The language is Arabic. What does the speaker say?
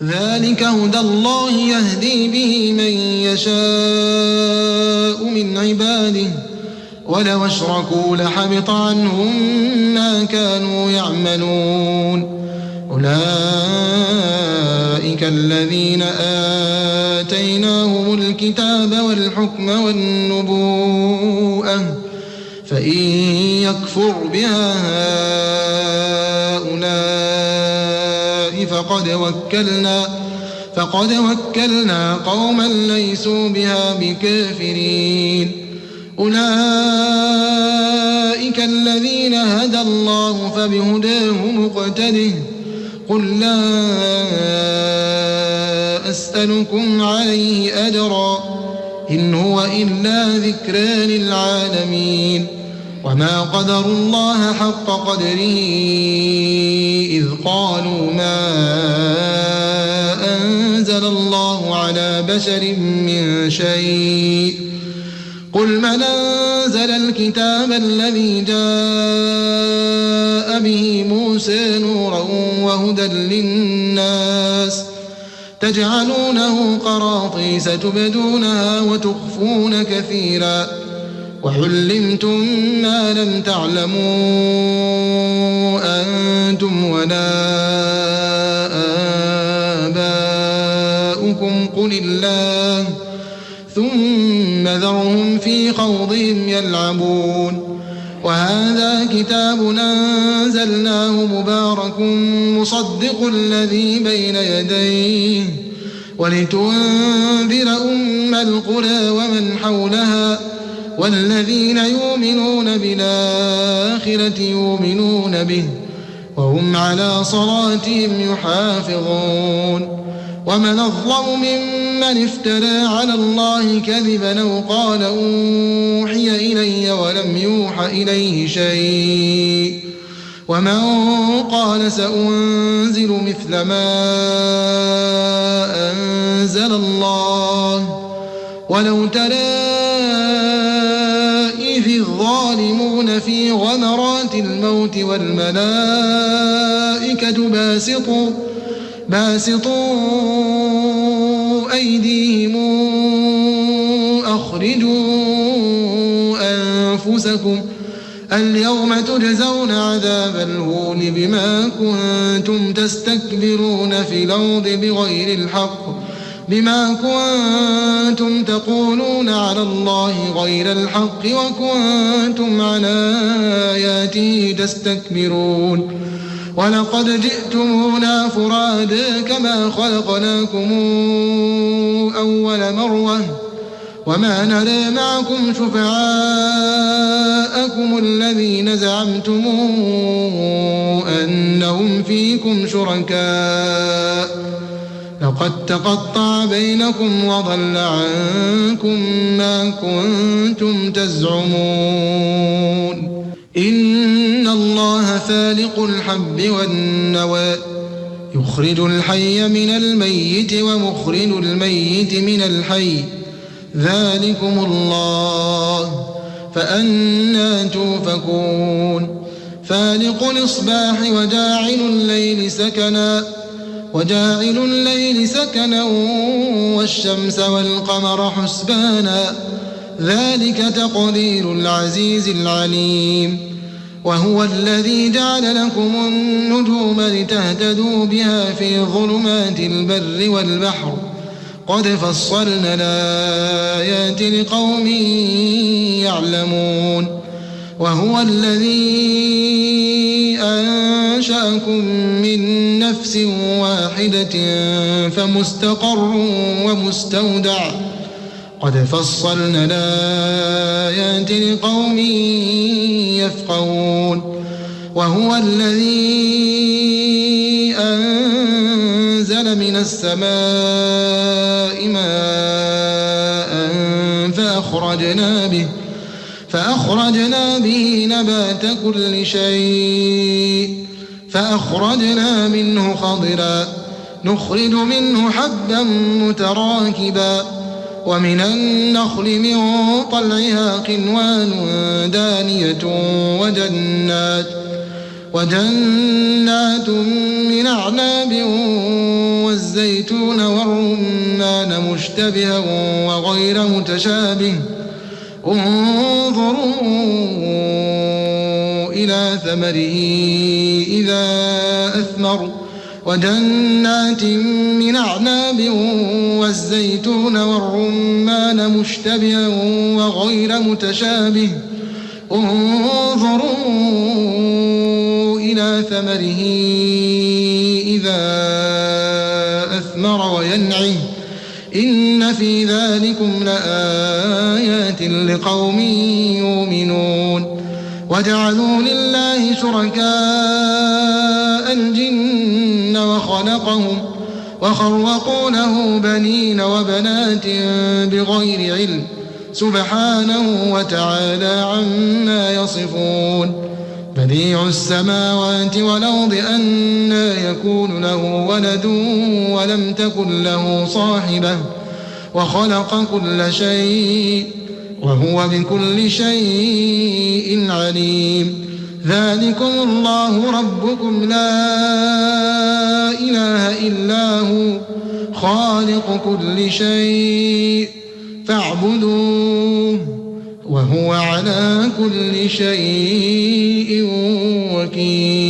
ذلك هدى الله يهدي به من يشاء من عباده ولو أشركوا لحبط عنهم ما كانوا يعملون أولئك الذين آتيناهم الكتاب والحكم والنبوءة فإن يكفر بها هؤلاء فقد وكلنا قوما ليسوا بها بكافرين أولئك الذين هدى الله فبهداه مقتده قل لا أسألكم عليه أجرا إن هو إلا ذكرى للعالمين وما قدروا الله حق قدره إذ قالوا ما أنزل الله على بشر من شيء قل من أنزل الكتاب الذي جاء به موسى نورا وهدى للناس تجعلونه قراطيس تبدونها وتخفون كثيرا وعلمتم ما لم تعلموا أنتم ولا آباؤكم قل الله ثم ذرهم في خوضهم يلعبون وهذا كتاب أنزلناه مبارك مصدق الذي بين يديه ولتنذر أم القرى ومن حولها والذين يؤمنون بالآخرة يؤمنون به وهم على صلاتهم يحافظون ومن أظلم ممن افترى على الله كذبا أو قال أوحي إلي ولم يوح إليه شيء ومن قال سأنزل مثل ما أنزل الله ولو ترى إذ الظالمون في غمرات الموت والملائكة باسطوا أيديهم أخرجوا أنفسكم اليوم تجزون عذاب الهون بما كنتم تستكبرون في الأرض بغير الحق بما كنتم تقولون على الله غير الحق وكنتم عن آياته تستكبرون ولقد جئتمونا فرادا كما خلقناكم أول مرة وما نرى معكم شفعاءكم الذين زعمتم أنهم فيكم شركاء لقد تقطع بينكم وضل عنكم ما كنتم تزعمون إن الله فالق الحب والنوى يخرج الحي من الميت ومخرج الميت من الحي ذلكم الله فأنى توفكون فالق الإصباح وجاعل الليل سكنا والشمس والقمر حسبانا ذلك تقدير العزيز العليم وهو الذي جعل لكم النجوم لتهتدوا بها في ظلمات البر والبحر قد فصلنا الآيات لقوم يعلمون وهو الذي أنشأكم من نفس واحدة فمستقر ومستودع قد فصلنا الآيات لقوم يفقهون وهو الذي أنزل من السماء ماء فأخرجنا به نبات كل شيء فأخرجنا منه خضرا نخرج منه حبا متراكبا ومن النخل من طلعها قنوان دانية وجنات من أعناب والزيتون والرمان مشتبها وغير متشابه انظروا إلى ثمره إذا أثمر وجنات من أعناب والزيتون والرمان مشتبها وغير متشابه انظروا إلى ثمره إذا أثمر وينعه إن في ذلكم لآيات لقوم يؤمنون وجعلوا لله شركاء الجن وخلقوا له بنين وبنات بغير علم سبحانه وتعالى عما يصفون بديع السماوات والأرض أنى يكون له ولد ولم تكن له صاحبة وخلق كل شيء وهو بكل شيء عليم ذلكم الله ربكم لا إله إلا هو خالق كل شيء فاعبدوه وهو على كل شيء وكيل